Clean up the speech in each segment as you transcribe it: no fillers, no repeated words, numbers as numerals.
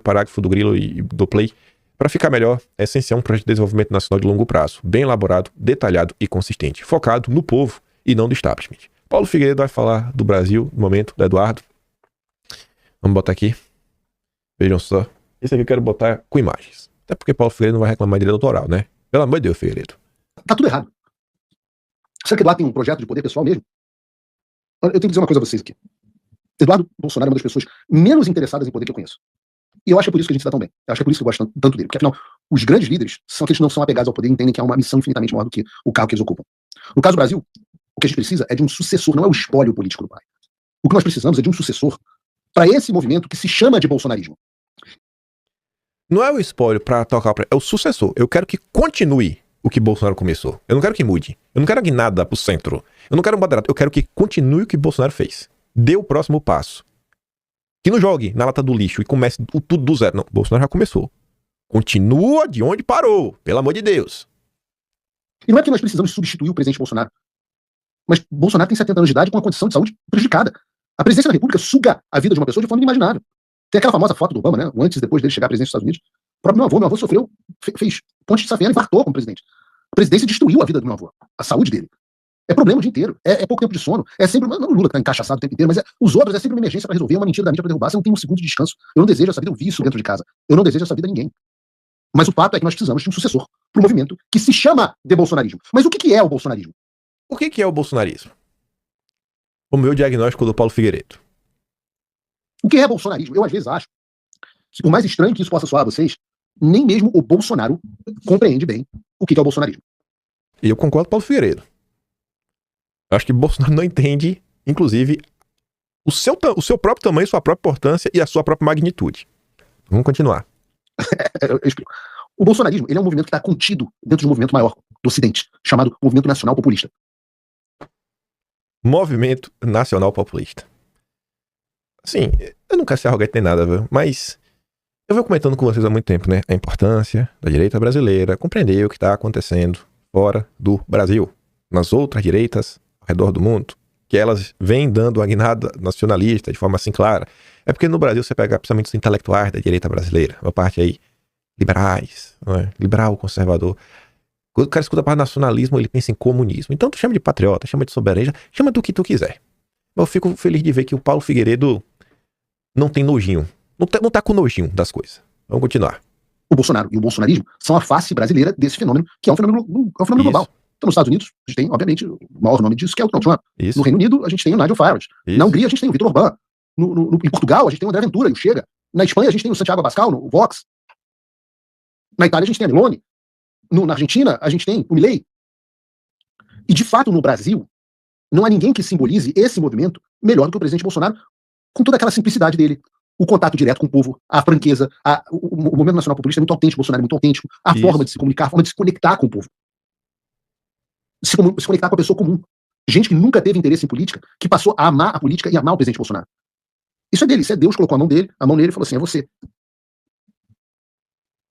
parágrafo do Grilo e do Play. Para ficar melhor, é essencial um projeto de desenvolvimento nacional de longo prazo, bem elaborado, detalhado e consistente, focado no povo e não do establishment. Paulo Figueiredo vai falar do Brasil, no momento, do Eduardo. Vamos botar aqui. Vejam só. Esse aqui eu quero botar com imagens. Até porque Paulo Figueiredo não vai reclamar de direito autoral, né? Pelo amor de Deus, Figueiredo. Tá tudo errado. Será que Eduardo tem um projeto de poder pessoal mesmo? Eu tenho que dizer uma coisa a vocês aqui. Eduardo Bolsonaro é uma das pessoas menos interessadas em poder que eu conheço. E eu acho que é por isso que a gente está tão bem. Eu acho que é por isso que eu gosto tanto dele. Porque, afinal, os grandes líderes são aqueles que não são apegados ao poder e entendem que é uma missão infinitamente maior do que o cargo que eles ocupam. No caso do Brasil, o que a gente precisa é de um sucessor, não é o espólio político do pai. O que nós precisamos é de um sucessor para esse movimento que se chama de bolsonarismo. Não é o espólio para tocar, é o sucessor. Eu quero que continue o que Bolsonaro começou. Eu não quero que mude. Eu não quero que nada pro centro. Eu não quero um moderado. Eu quero que continue o que Bolsonaro fez. Dê o próximo passo. Que não jogue na lata do lixo e comece tudo do zero. Não, Bolsonaro já começou. Continua de onde parou, pelo amor de Deus. E não é que nós precisamos substituir o presidente Bolsonaro. Mas Bolsonaro tem 70 anos de idade com uma condição de saúde prejudicada. A presidência da República suga a vida de uma pessoa de forma inimaginável. Tem aquela famosa foto do Obama, né? Antes e depois dele chegar à presidência dos Estados Unidos. O próprio meu avô sofreu, fez ponte de Safena e infartou como presidente. A presidência destruiu a vida do meu avô, a saúde dele. É problema o dia inteiro, é pouco tempo de sono, é sempre, não o Lula que tá encaixaçado o tempo inteiro, mas os outros é sempre uma emergência para resolver, uma mentira da mídia para derrubar, você não tem um segundo de descanso. Eu não desejo essa vida, eu vi isso dentro de casa. Eu não desejo essa vida a ninguém. Mas o fato é que nós precisamos de um sucessor pro movimento que se chama de bolsonarismo. Mas o que é o bolsonarismo? O que é o bolsonarismo? O meu diagnóstico do Paulo Figueiredo. O que é bolsonarismo? Eu às vezes acho que, por mais estranho que isso possa soar a vocês, nem mesmo o Bolsonaro compreende bem o que é o bolsonarismo. E eu concordo com o Paulo Figueiredo. Eu acho que Bolsonaro não entende, inclusive, o seu próprio tamanho, sua própria importância e a sua própria magnitude. Vamos continuar. Eu explico. O bolsonarismo, ele é um movimento que está contido dentro de um movimento maior do Ocidente, chamado Movimento Nacional Populista. Movimento Nacional Populista. Assim, eu não quero ser arrogante nem nada, viu? Mas eu venho comentando com vocês há muito tempo, né? A importância da direita brasileira compreender o que está acontecendo fora do Brasil, nas outras direitas ao redor do mundo, que elas vêm dando uma guinada nacionalista de forma assim clara. É porque no Brasil você pega principalmente os intelectuais da direita brasileira, uma parte aí liberais, não é? Liberal, conservador. Quando o cara escuta a palavra nacionalismo, ele pensa em comunismo. Então tu chama de patriota, chama de soberania, chama do que tu quiser. Eu fico feliz de ver que o Paulo Figueiredo não tem nojinho. Não tá com nojinho das coisas. Vamos continuar. O Bolsonaro e o bolsonarismo são a face brasileira desse fenômeno, que é um fenômeno global. Então, nos Estados Unidos, a gente tem, obviamente, o maior nome disso, que é o Donald Trump. Isso. No Reino Unido, a gente tem o Nigel Farage. Isso. Na Hungria, a gente tem o Viktor Orbán. Em Portugal, a gente tem o André Ventura e o Chega. Na Espanha, a gente tem o Santiago Abascal, o Vox. Na Itália, a gente tem a Meloni. Na Argentina, a gente tem o Milei. E, de fato, no Brasil, não há ninguém que simbolize esse movimento melhor do que o presidente Bolsonaro, com toda aquela simplicidade dele. O contato direto com o povo, a franqueza, o movimento nacional populista é muito autêntico, o Bolsonaro é muito autêntico, a forma de se comunicar, a forma de se conectar com o povo. Se conectar com a pessoa comum. Gente que nunca teve interesse em política, que passou a amar a política e amar o presidente Bolsonaro. Isso é dele, isso é Deus, colocou a mão nele e falou assim, é você.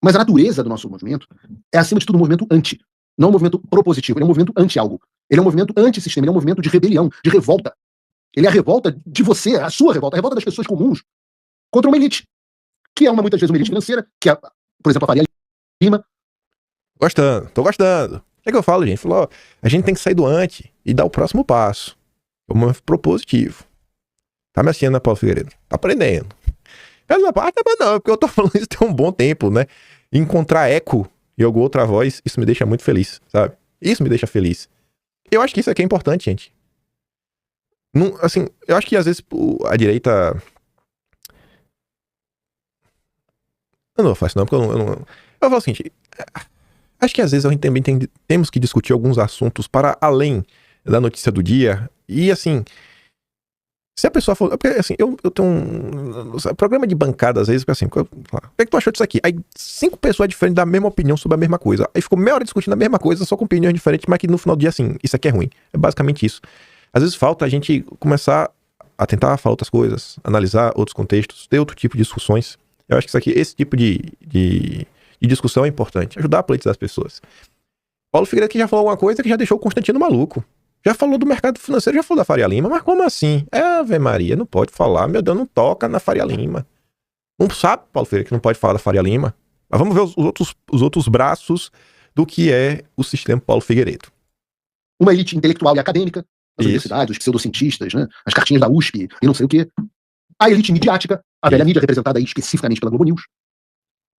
Mas a natureza do nosso movimento é, acima de tudo, um movimento anti. Não um movimento propositivo, ele é um movimento anti-algo. Ele é um movimento anti-sistema, ele é um movimento de rebelião, de revolta. Ele é a revolta de você, a sua revolta, a revolta das pessoas comuns contra uma elite, que é muitas vezes uma elite financeira, que é, por exemplo, a Faria Lima. Tô gostando. O que eu falo, gente? Falou, ó, a gente tem que sair do anti e dar o próximo passo. É um movimento propositivo. Tá me assistindo, né, Paulo Figueiredo? Tá aprendendo. Essa parte não, porque eu tô falando isso tem um bom tempo, né? Encontrar eco em alguma outra voz, isso me deixa muito feliz, sabe? Isso me deixa feliz. Eu acho que isso aqui é importante, gente. Não, assim, eu acho que às vezes a direita... Eu não faço não, porque eu não... Eu falo o seguinte, acho que às vezes a gente também temos que discutir alguns assuntos para além da notícia do dia. E assim, se a pessoa for... Porque assim, eu tenho um programa de bancada às vezes, porque assim, o que tu achou disso aqui? Aí 5 pessoas diferentes da mesma opinião sobre a mesma coisa. Aí ficou meia hora discutindo a mesma coisa, só com opiniões diferentes, mas que no final do dia assim, isso aqui é ruim. É basicamente isso. Às vezes falta a gente começar a tentar falar outras coisas, analisar outros contextos, ter outro tipo de discussões. Eu acho que isso aqui, esse tipo de discussão é importante. Ajudar a politizar as pessoas. Paulo Figueiredo que já falou alguma coisa que já deixou o Constantino maluco. Já falou do mercado financeiro, já falou da Faria Lima. Mas como assim? Ave Maria, não pode falar. Meu Deus, não toca na Faria Lima. Não sabe, Paulo Freire, que não pode falar da Faria Lima. Mas vamos ver os outros braços do que é o sistema Paulo Figueiredo. Uma elite intelectual e acadêmica, as universidades, os pseudocientistas, né? As cartinhas da USP e não sei o quê. A elite midiática, a velha mídia representada aí especificamente pela Globo News.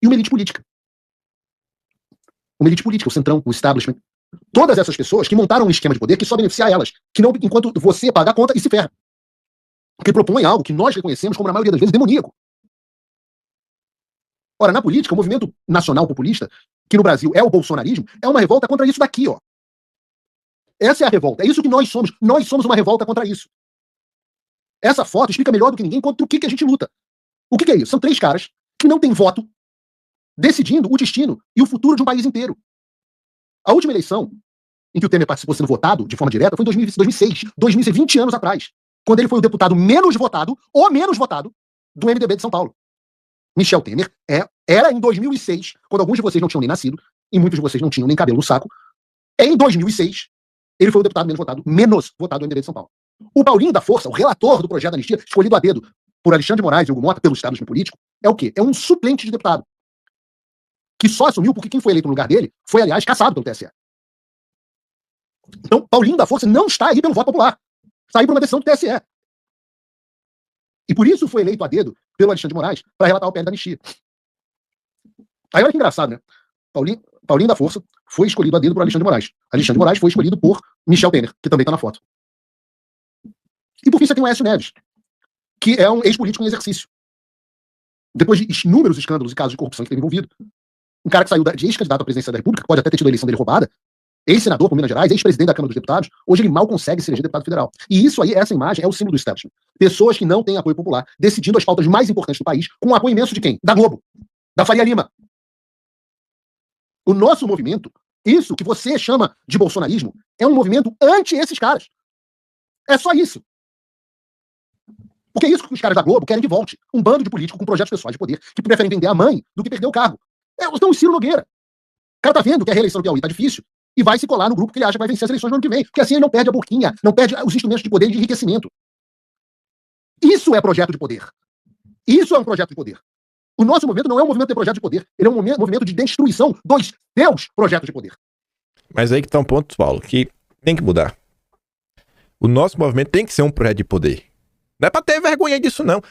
E uma elite política. Uma elite política, o centrão, o establishment. Todas essas pessoas que montaram um esquema de poder que só beneficia elas, que não enquanto você paga a conta e se ferra. Porque propõem algo que nós reconhecemos como, na maioria das vezes, demoníaco. Ora, na política, o movimento nacional populista, que no Brasil é o bolsonarismo, é uma revolta contra isso daqui, ó. Essa é a revolta. É isso que nós somos. Nós somos uma revolta contra isso. Essa foto explica melhor do que ninguém contra o que a gente luta. O que é isso? São 3 caras que não têm voto decidindo o destino e o futuro de um país inteiro. A última eleição em que o Temer participou sendo votado de forma direta foi em 2006, 20 anos atrás, quando ele foi o deputado menos votado, ou menos votado, do MDB de São Paulo. Michel Temer era em 2006, quando alguns de vocês não tinham nem nascido, e muitos de vocês não tinham nem cabelo no saco. Em 2006, ele foi o deputado menos votado do MDB de São Paulo. O Paulinho da Força, o relator do projeto da anistia, escolhido a dedo por Alexandre de Moraes e Hugo Mota, pelo establishment político, é o quê? É um suplente de deputado. Que só assumiu porque quem foi eleito no lugar dele foi, aliás, caçado pelo TSE. Então, Paulinho da Força não está aí pelo voto popular. Está aí por uma decisão do TSE. E por isso foi eleito a dedo pelo Alexandre de Moraes para relatar o PL da anistia. Aí olha que engraçado, né? Paulinho da Força foi escolhido a dedo por Alexandre de Moraes. Alexandre de Moraes foi escolhido por Michel Temer, que também está na foto. E por fim você tem o Aécio Neves, que é um ex-político em exercício. Depois de inúmeros escândalos e casos de corrupção que teve envolvido, um cara que saiu de ex-candidato à presidência da República, pode até ter tido a eleição dele roubada, ex-senador por Minas Gerais, ex-presidente da Câmara dos Deputados, hoje ele mal consegue se eleger deputado federal. E isso aí, essa imagem, é o símbolo do establishment. Pessoas que não têm apoio popular, decidindo as pautas mais importantes do país, com o apoio imenso de quem? Da Globo. Da Faria Lima. O nosso movimento, isso que você chama de bolsonarismo, é um movimento anti esses caras. É só isso. Porque é isso que os caras da Globo querem que volte. Um bando de políticos com projetos pessoais de poder que preferem vender a mãe do que perder o cargo. Então o Ciro Nogueira. O cara tá vendo que a reeleição do Piauí tá difícil e vai se colar no grupo que ele acha que vai vencer as eleições no ano que vem. Porque assim ele não perde a boquinha, não perde os instrumentos de poder e de enriquecimento. Isso é projeto de poder. Isso é um projeto de poder. O nosso movimento não é um movimento de projeto de poder. Ele é um movimento de destruição dos seus projetos de poder. Mas aí que tá um ponto, Paulo, que tem que mudar. O nosso movimento tem que ser um projeto de poder. Não é pra ter vergonha disso, não.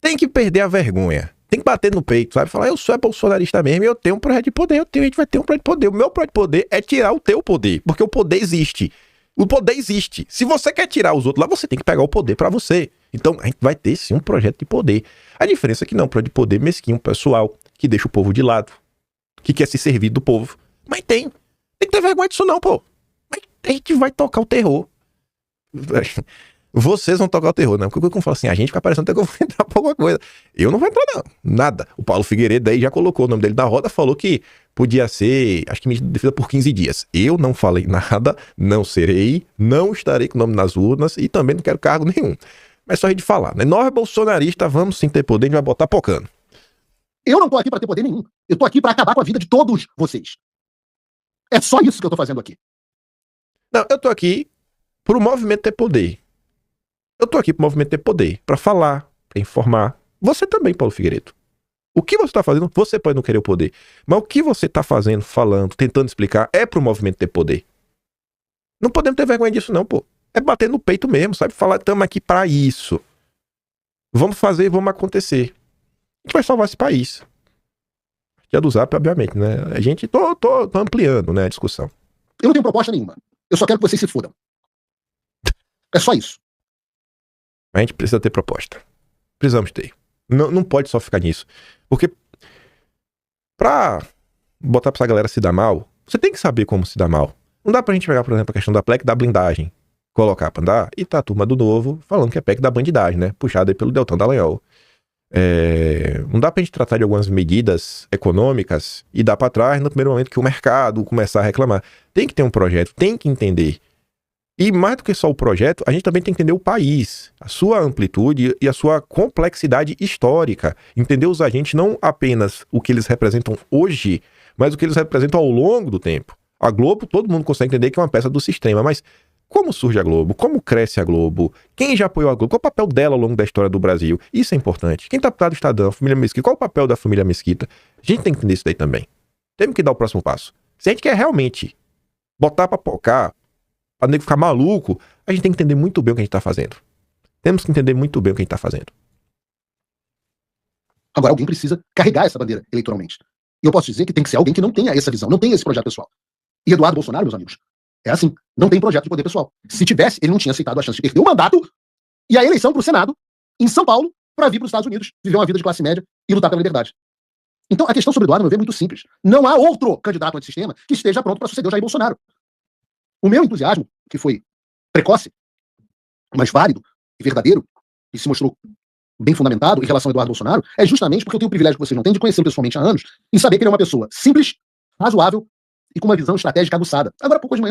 Tem que perder a vergonha. Tem que bater no peito, sabe? Falar, eu sou bolsonarista mesmo e eu tenho um projeto de poder. A gente vai ter um projeto de poder. O meu projeto de poder é tirar o teu poder. Porque o poder existe. O poder existe. Se você quer tirar os outros lá, você tem que pegar o poder pra você. Então, a gente vai ter, sim, um projeto de poder. A diferença é que não é um projeto de poder mesquinho, pessoal, que deixa o povo de lado, que quer se servir do povo. Mas tem. Tem que ter vergonha disso não, pô. Mas a gente vai tocar o terror. Vocês vão tocar o terror, não. Porque eu falo assim, a gente fica parecendo até que eu vou entrar pra alguma coisa. Eu não vou entrar, não. Nada. O Paulo Figueiredo aí já colocou o nome dele na roda, falou que podia ser, acho que medida de defesa por 15 dias. Eu não falei nada, não serei, não estarei com o nome nas urnas e também não quero cargo nenhum. Mas só a gente falar, né? Nós bolsonaristas vamos sim ter poder, a gente vai botar pocando. Eu não tô aqui pra ter poder nenhum. Eu tô aqui pra acabar com a vida de todos vocês. É só isso que eu tô fazendo aqui. Não, eu tô aqui pro movimento ter poder. Eu tô aqui pro movimento ter poder, pra falar, pra informar. Você também, Paulo Figueiredo. O que você tá fazendo, você pode não querer o poder. Mas o que você tá fazendo, falando, tentando explicar, é pro movimento ter poder. Não podemos ter vergonha disso não, pô. É bater no peito mesmo, sabe? Falar, estamos aqui pra isso. Vamos fazer, vamos acontecer. A gente vai salvar esse país. Que é do Zap, obviamente, né? A gente, tô ampliando, né, a discussão. Eu não tenho proposta nenhuma. Eu só quero que vocês se fodam. É só isso. A gente precisa ter proposta. Precisamos ter. Não pode só ficar nisso. Porque pra botar pra essa galera se dar mal, você tem que saber como se dar mal. Não dá pra gente pegar, por exemplo, a questão da PEC da blindagem, colocar pra andar, e tá a turma do Novo falando que é PEC da bandidagem, né? Puxada aí pelo Deltan Dallagnol. Não dá pra gente tratar de algumas medidas econômicas e dar pra trás no primeiro momento que o mercado começar a reclamar. Tem que ter um projeto, tem que entender. E mais do que só o projeto, a gente também tem que entender o país, a sua amplitude e a sua complexidade histórica. Entender os agentes não apenas o que eles representam hoje, mas o que eles representam ao longo do tempo. A Globo, todo mundo consegue entender que é uma peça do sistema, mas como surge a Globo, como cresce a Globo, quem já apoiou a Globo, qual o papel dela ao longo da história do Brasil. Isso é importante. Quem tá por trás do Estadão, a família Mesquita, qual o papel da família Mesquita? A gente tem que entender isso daí também. Temos que dar o próximo passo. Se a gente quer realmente botar pra pocar, pra nego ficar maluco, a gente tem que entender muito bem o que a gente tá fazendo. Temos que entender muito bem o que a gente tá fazendo. Agora, alguém precisa carregar essa bandeira eleitoralmente. E eu posso dizer que tem que ser alguém que não tenha essa visão, não tenha esse projeto pessoal. E Eduardo Bolsonaro, meus amigos, é assim, não tem projeto de poder pessoal. Se tivesse, ele não tinha aceitado a chance de perder o mandato e a eleição para o Senado, em São Paulo, para vir para os Estados Unidos, viver uma vida de classe média e lutar pela liberdade. Então, a questão sobre Eduardo, no meu ver, é muito simples. Não há outro candidato antissistema que esteja pronto para suceder o Jair Bolsonaro. O meu entusiasmo, que foi precoce, mas válido e verdadeiro, e se mostrou bem fundamentado em relação ao Eduardo Bolsonaro, é justamente porque eu tenho o privilégio que vocês não têm de conhecê-lo pessoalmente há anos e saber que ele é uma pessoa simples, razoável e com uma visão estratégica aguçada. Agora, há pouco de manhã,